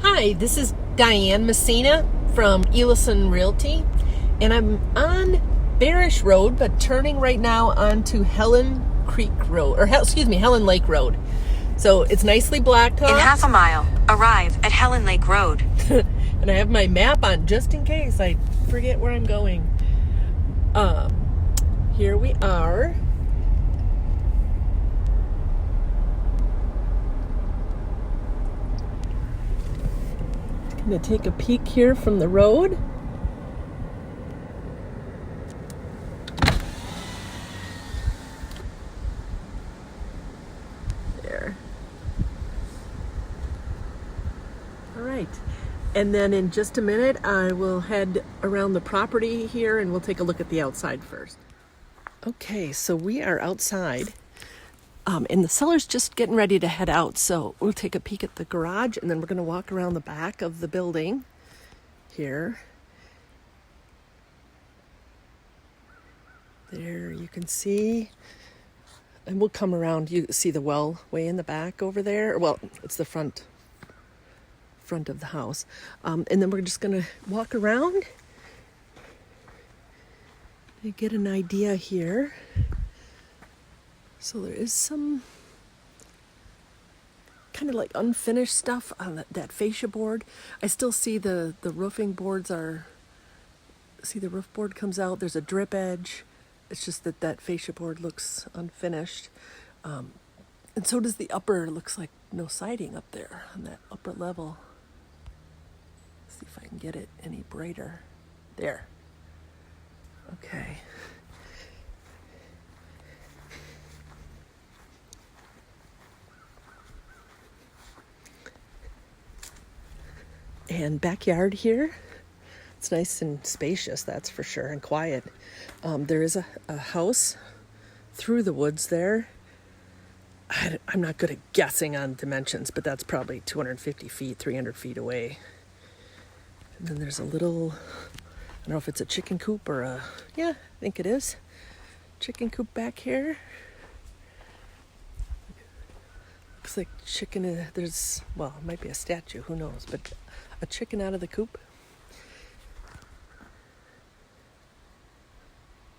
Hi, this is Diane Misina from Elison Realty, and I'm on Barish Road, but turning right now onto Helen Lake Road. So it's nicely blacktopped. In half a mile, arrive at Helen Lake Rd. And I have my map on just in case I forget where I'm going. Here we are. I'm going to take a peek here from the road. There. All right. And then in just a minute, I will head around the property here and we'll take a look at the outside first. Okay, so we are outside. And the seller's just getting ready to head out, so we'll take a peek at the garage, and then we're going to walk around the back of the building here. There you can see, and we'll come around. You see the well way in the back over there. Well, it's the front of the house. And then we're just going to walk around and get an idea here. So there is some kind of like unfinished stuff on that fascia board. I still see the roofing boards see the roof board comes out. There's a drip edge. It's just that fascia board looks unfinished. And so does the upper. Looks like no siding up there on that upper level. Let's see if I can get it any brighter. There. Okay. And backyard here, it's nice and spacious, that's for sure, and quiet. There is a house through the woods there. I'm not good at guessing on dimensions, but that's probably 250 feet, 300 feet away. And then there's a little, I don't know if it's a chicken coop or yeah, I think it is. Chicken coop back here. Looks like chicken, it might be a statue, who knows, but a chicken out of the coop.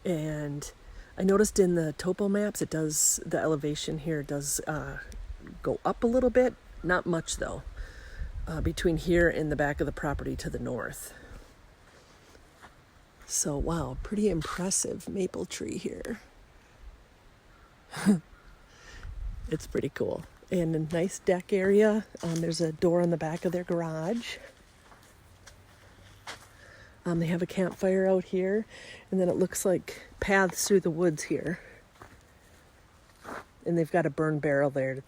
And I noticed in the topo maps, the elevation here does go up a little bit, not much though, between here and the back of the property to the north. So wow, pretty impressive maple tree here. It's pretty cool. And a nice deck area. There's a door on the back of their garage. They have a campfire out here. And then it looks like paths through the woods here. And they've got a burn barrel there.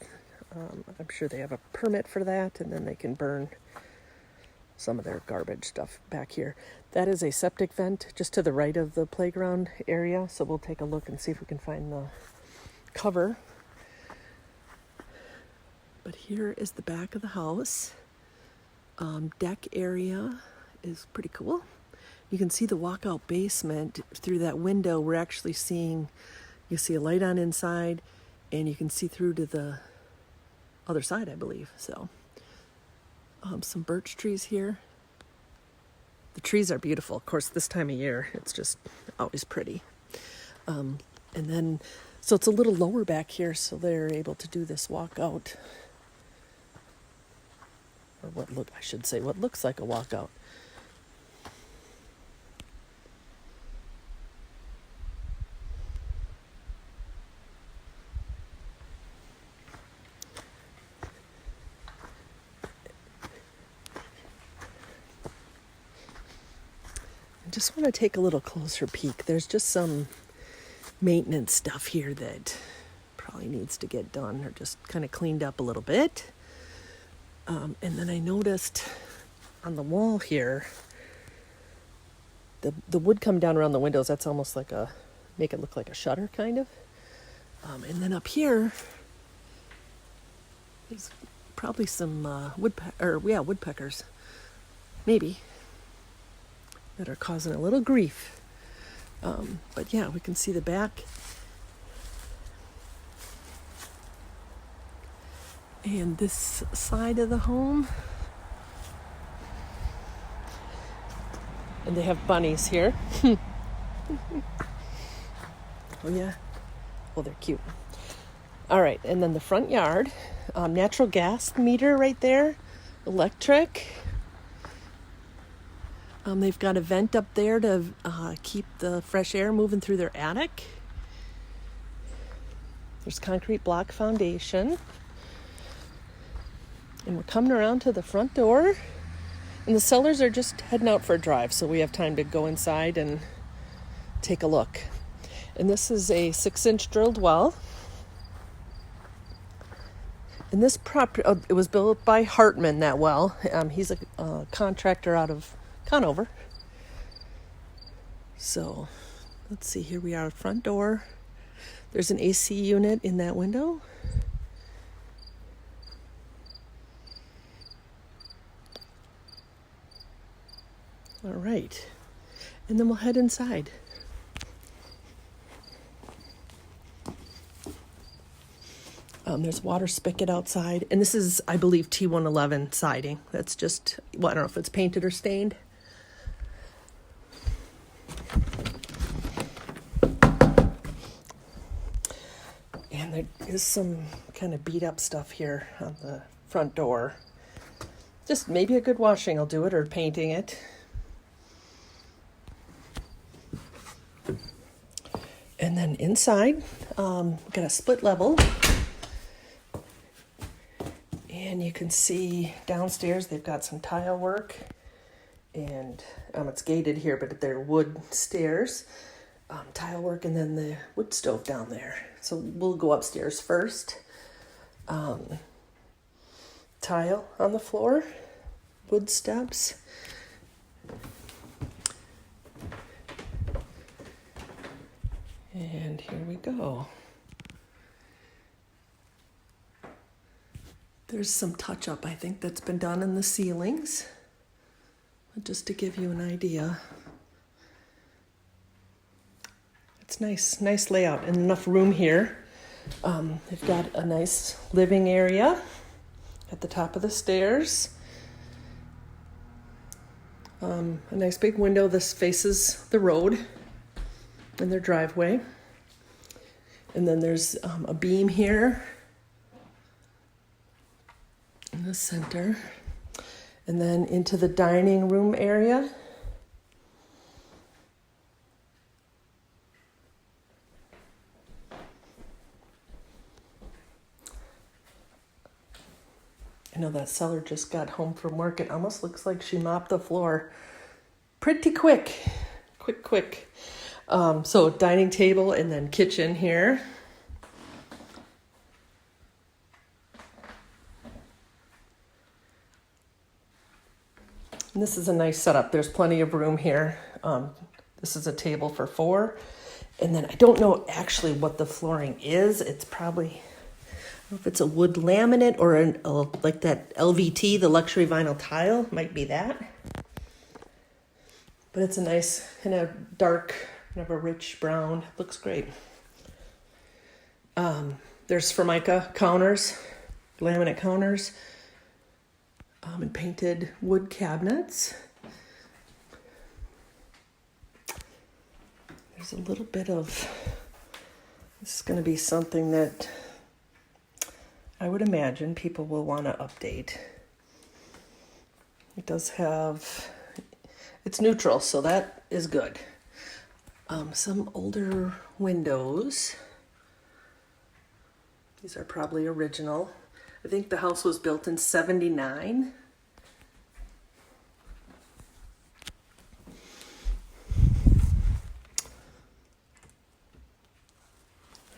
I'm sure they have a permit for that. And then they can burn some of their garbage stuff back here. That is a septic vent just to the right of the playground area. So we'll take a look and see if we can find the cover. But here is the back of the house. Deck area is pretty cool. You can see the walkout basement through that window. We're actually seeing, you see a light on inside, and you can see through to the other side, I believe. So, some birch trees here. The trees are beautiful. Of course, this time of year, it's just always pretty. And then, so it's a little lower back here, so they're able to do this walkout. Or what looks like a walkout. I just want to take a little closer peek. There's just some maintenance stuff here that probably needs to get done or just kind of cleaned up a little bit. And then I noticed on the wall here, the wood come down around the windows. That's almost like make it look like a shutter kind of. And then up here, there's probably some woodpeckers, maybe, that are causing a little grief. But yeah, we can see the back. And this side of the home, And they have bunnies here. Oh yeah. Oh, they're cute. All right, and then the front yard, natural gas meter right there, electric. They've got a vent up there to keep the fresh air moving through their attic. There's concrete block foundation. And we're coming around to the front door. And the sellers are just heading out for a drive, so we have time to go inside and take a look. And this is a 6-inch drilled well. And this property, it was built by Hartman, that well. He's a contractor out of Conover. So, let's see, here we are, front door. There's an AC unit in that window. All right, and then we'll head inside. There's water spigot outside, and this is, I believe, T111 siding. That's just, well, I don't know if it's painted or stained. And there is some kind of beat up stuff here on the front door. Just maybe a good washing will do it, or painting it. And then inside, we've got a split level. And you can see downstairs they've got some tile work. And it's gated here, but they're wood stairs. Tile work, and then the wood stove down there. So we'll go upstairs first. Tile on the floor, wood steps. And here we go. There's some touch-up, I think, that's been done in the ceilings. Just to give you an idea. It's nice layout and enough room here. They've got a nice living area at the top of the stairs. A nice big window. This faces the road in their driveway. And then there's a beam here in the center. And then into the dining room area. I know that seller just got home from work. It almost looks like she mopped the floor pretty quick. Quick. So dining table and then kitchen here. And this is a nice setup. There's plenty of room here. This is a table for 4. And then I don't know actually what the flooring is. It's probably, I don't know if it's a wood laminate or like that LVT, the luxury vinyl tile. Might be that. But it's a nice kind of dark, kind of a rich brown. Looks great. There's Formica counters, laminate counters. And painted wood cabinets. There's a little bit of, this is going to be something that I would imagine people will want to update. It does have, it's neutral, so that is good. Some older windows. These are probably original. I think the house was built in 79.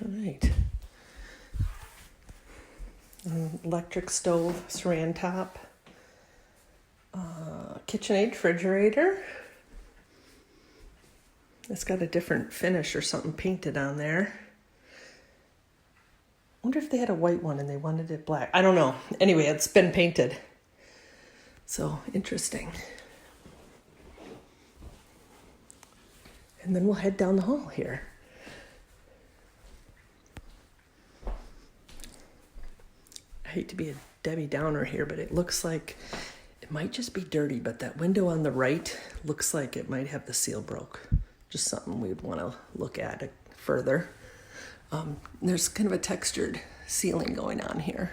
All right. Electric stove, saran top. KitchenAid refrigerator. It's got a different finish or something painted on there. I wonder if they had a white one and they wanted it black. I don't know. Anyway, it's been painted. So, interesting. And then we'll head down the hall here. I hate to be a Debbie Downer here, but it looks like It might just be dirty, but that window on the right looks like it might have the seal broke. Just something we'd want to look at further. There's kind of a textured ceiling going on here.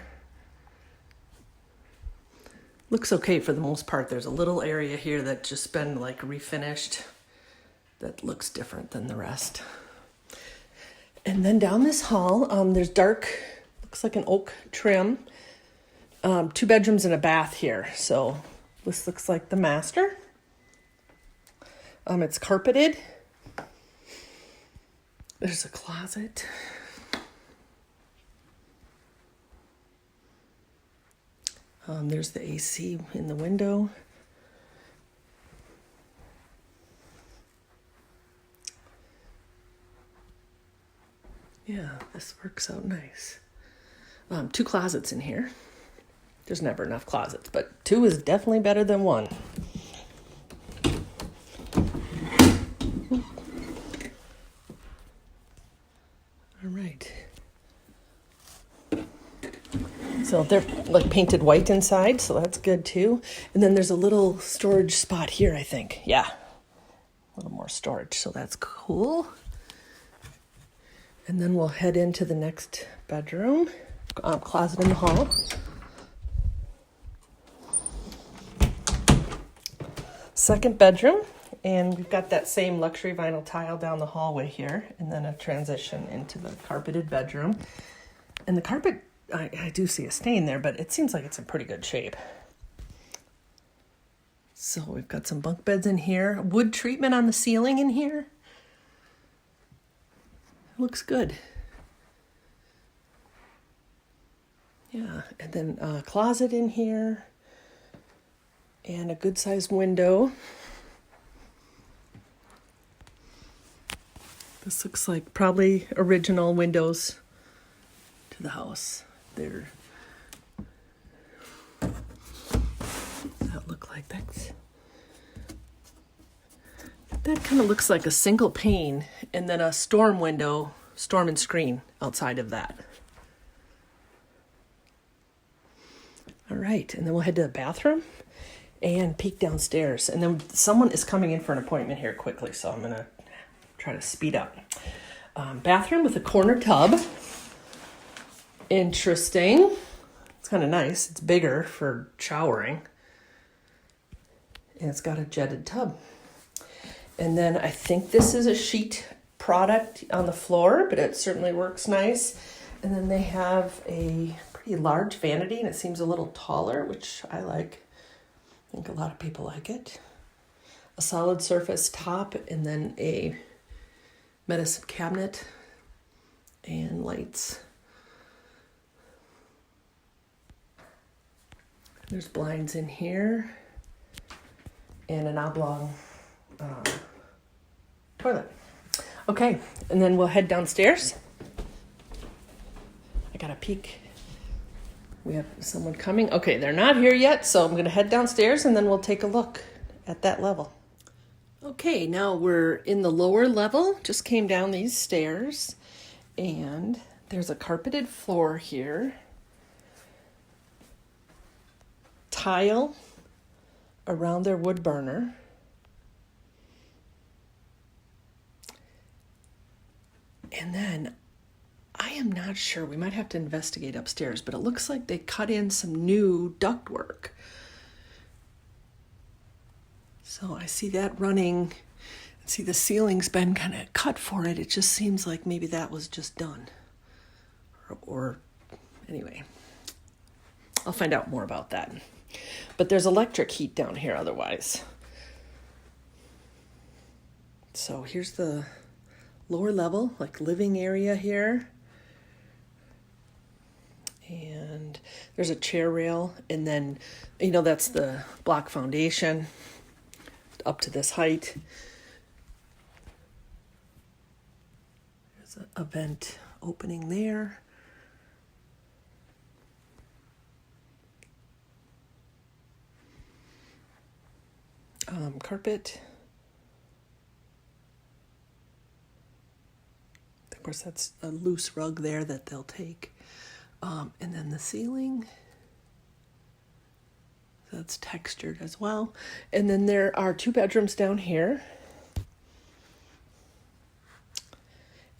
Looks okay for the most part. There's a little area here that's just been like refinished that looks different than the rest. And then down this hall, there's dark, looks like an oak trim. 2 bedrooms and a bath here. So this looks like the master. It's carpeted. There's a closet. There's the AC in the window. Yeah, this works out nice. 2 closets in here. There's never enough closets, but 2 is definitely better than 1. All right. So they're like painted white inside, so that's good too. And then there's a little storage spot here, I think. Yeah, a little more storage, so that's cool. And then we'll head into the next bedroom, closet in the hall. Second bedroom, and we've got that same luxury vinyl tile down the hallway here, and then a transition into the carpeted bedroom. And the carpet, I do see a stain there, but it seems like it's in pretty good shape. So we've got some bunk beds in here, wood treatment on the ceiling in here. Looks good. Yeah, and then a closet in here. And a good-sized window. This looks like probably original windows to the house. That look like that kind of looks like a single pane, and then a storm window, storm and screen outside of that. All right, and then we'll head to the bathroom and peek downstairs. And then someone is coming in for an appointment here quickly, so I'm going to try to speed up. Bathroom with a corner tub. Interesting. It's kind of nice. It's bigger for showering. And it's got a jetted tub. And then I think this is a sheet product on the floor, but it certainly works nice. And then they have a pretty large vanity, and it seems a little taller, which I like. I think a lot of people like it. A solid surface top, and then a medicine cabinet and lights. There's blinds in here and an oblong toilet. Okay, and then we'll head downstairs. I got a peek. We have someone coming. Okay, they're not here yet, so I'm going to head downstairs and then we'll take a look at that level. Okay, now we're in the lower level. Just came down these stairs, and there's a carpeted floor here. Tile around their wood burner. And then I am not sure, we might have to investigate upstairs, but it looks like they cut in some new ductwork. So I see that running. See, the ceiling's been kind of cut for it. It just seems like maybe that was just done. Or anyway, I'll find out more about that. But there's electric heat down here otherwise. So here's the lower level, like living area here. And there's a chair rail, and then, that's the block foundation up to this height. There's a vent opening there. Carpet. Of course, that's a loose rug there that they'll take. And then the ceiling. So it's textured as well. And then there are 2 bedrooms down here.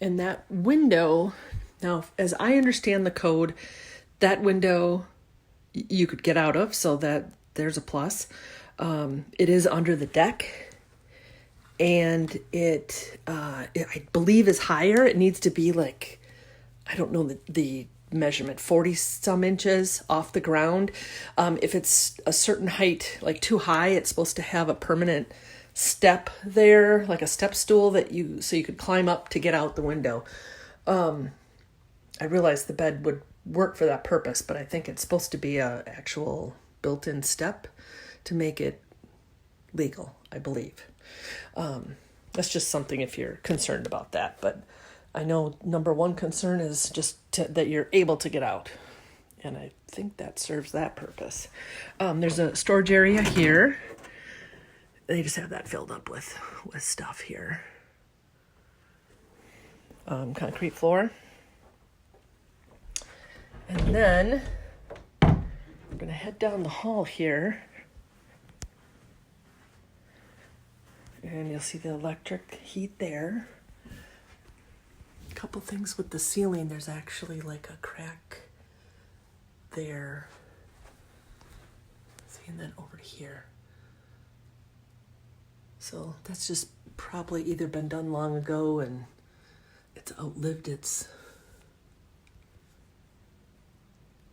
And that window, now, as I understand the code, that window you could get out of, so that there's a plus. It is under the deck, and it I believe is higher. It needs to be like, I don't know the measurement, 40 some inches off the ground. If it's a certain height, like too high, it's supposed to have a permanent step there, like a step stool so you could climb up to get out the window. I realized the bed would work for that purpose, but I think it's supposed to be a actual built-in step to make it legal, I believe. That's just something if you're concerned about that. But I know number one concern is just that you're able to get out. And I think that serves that purpose. There's a storage area here. They just have that filled up with stuff here. Concrete floor. And then we're going to head down the hall here. And you'll see the electric heat there. A couple things with the ceiling. There's actually like a crack there. See, and then over here. So that's just probably either been done long ago and it's outlived its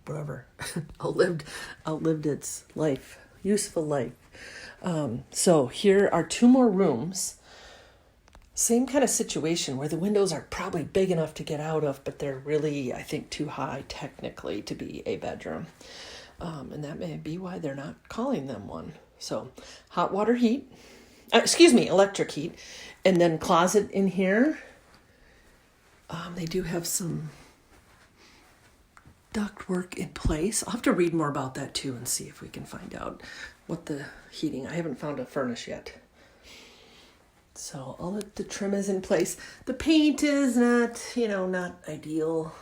whatever, outlived its life, useful life. So here are 2 more rooms. Same kind of situation where the windows are probably big enough to get out of, but they're really, I think, too high technically to be a bedroom. And that may be why they're not calling them one. So hot water heat, electric heat, and then closet in here. They do have some ductwork in place. I'll have to read more about that too and see if we can find out what the heating. I haven't found a furnace yet. So all of the trim is in place. The paint is not ideal.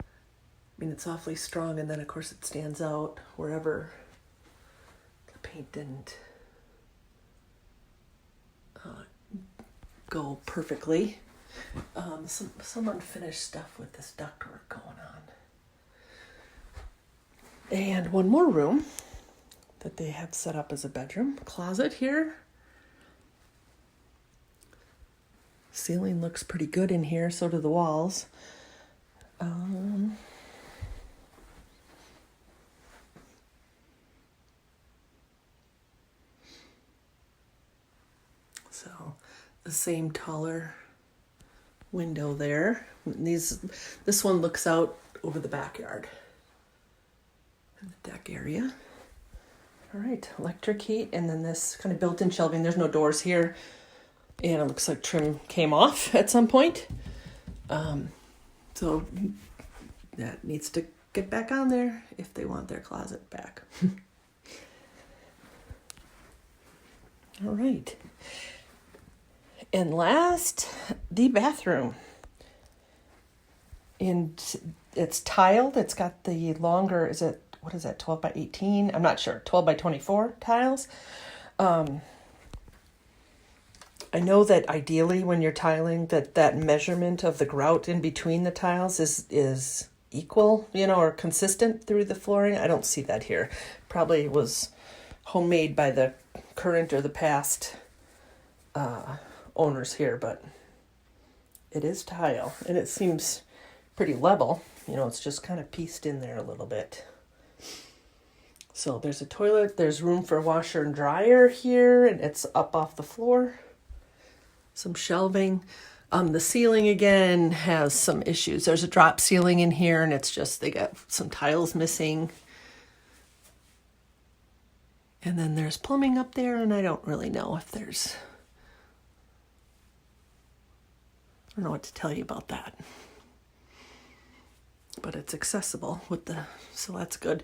I mean, it's awfully strong, and then of course it stands out wherever the paint didn't go perfectly. Some unfinished stuff with this ductwork going on. And one more room that they have set up as a bedroom. Closet here. Ceiling looks pretty good in here, so do the walls. So the same taller window there. This one looks out over the backyard and the deck area. All right, electric heat, and then this kind of built-in shelving. There's no doors here, and it looks like trim came off at some point. So that needs to get back on there if they want their closet back. All right. And last, the bathroom. And it's tiled. It's got the longer, 12 by 18? I'm not sure. 12 by 24 tiles. I know that ideally when you're tiling that measurement of the grout in between the tiles is equal, or consistent through the flooring. I don't see that here. Probably was homemade by the current or the past owners here, but it is tile and it seems pretty level. It's just kind of pieced in there a little bit. So there's a toilet, there's room for a washer and dryer here, and it's up off the floor. Some shelving. The ceiling again has some issues. There's a drop ceiling in here, and it's just they got some tiles missing. And then there's plumbing up there, and I don't really know if there's... I don't know what to tell you about that. But it's accessible so that's good.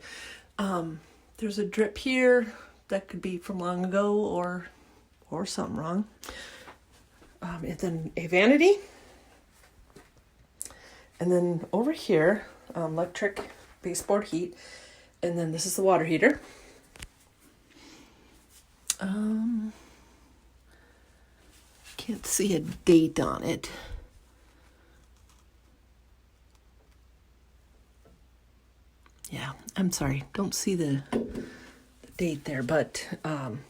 There's a drip here that could be from long ago or something wrong. And then a vanity. And then over here, electric baseboard heat. And then this is the water heater. Can't see a date on it. Yeah, I'm sorry, don't see the date there, but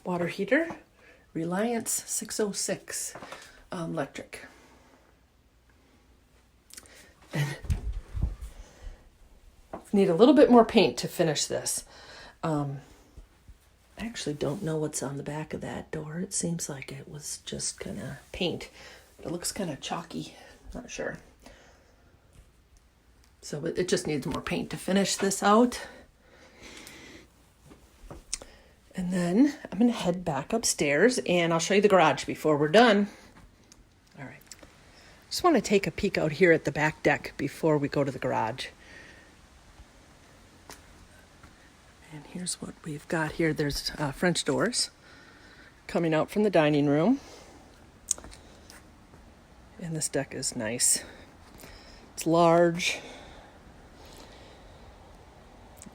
water heater, Reliance 606 electric. Need a little bit more paint to finish this. I actually don't know what's on the back of that door. It seems like it was just kind of paint. It looks kind of chalky, not sure. So it just needs more paint to finish this out. And then I'm going to head back upstairs and I'll show you the garage before we're done. All right. Just want to take a peek out here at the back deck before we go to the garage. And here's what we've got here. There's French doors coming out from the dining room. And this deck is nice. It's large.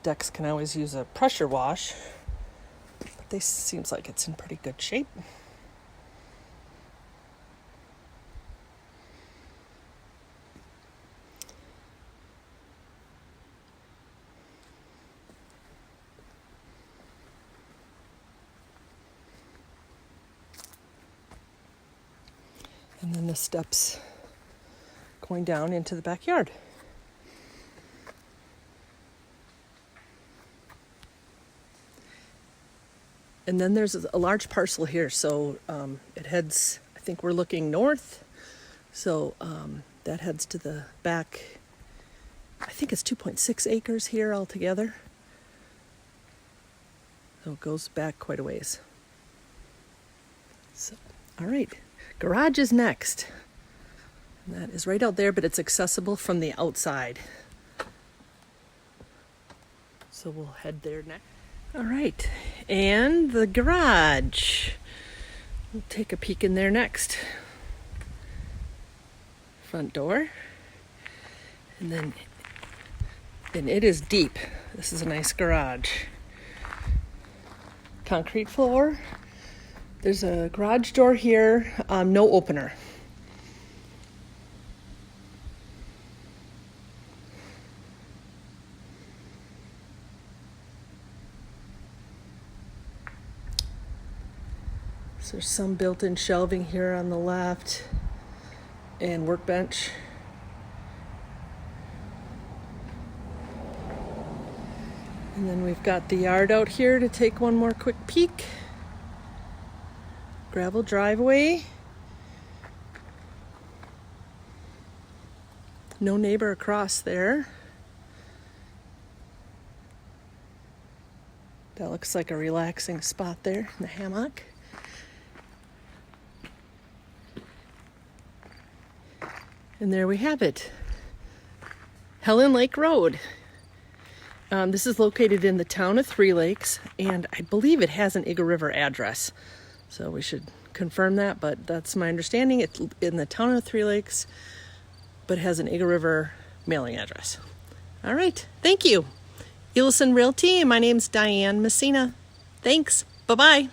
Decks can always use a pressure wash, but this seems like it's in pretty good shape. And then the steps going down into the backyard. And then there's a large parcel here, so it heads, I think we're looking north, so that heads to the back. I think it's 2.6 acres here altogether. So it goes back quite a ways. So, all right, garage is next. And that is right out there, but it's accessible from the outside. So we'll head there next. All right, and the garage. We'll take a peek in there next. Front door. And it is deep. This is a nice garage. Concrete floor. There's a garage door here, no opener. So there's some built-in shelving here on the left and workbench. And then we've got the yard out here to take one more quick peek. Gravel driveway. No neighbor across there. That looks like a relaxing spot there in the hammock. And there we have it. Helen Lake Rd. This is located in the town of Three Lakes, and I believe it has an Eagle River address. So we should confirm that, but that's my understanding. It's in the town of Three Lakes, but has an Eagle River mailing address. All right, thank you. You listen Realty, and my name's Diane Misina. Thanks. Bye-bye.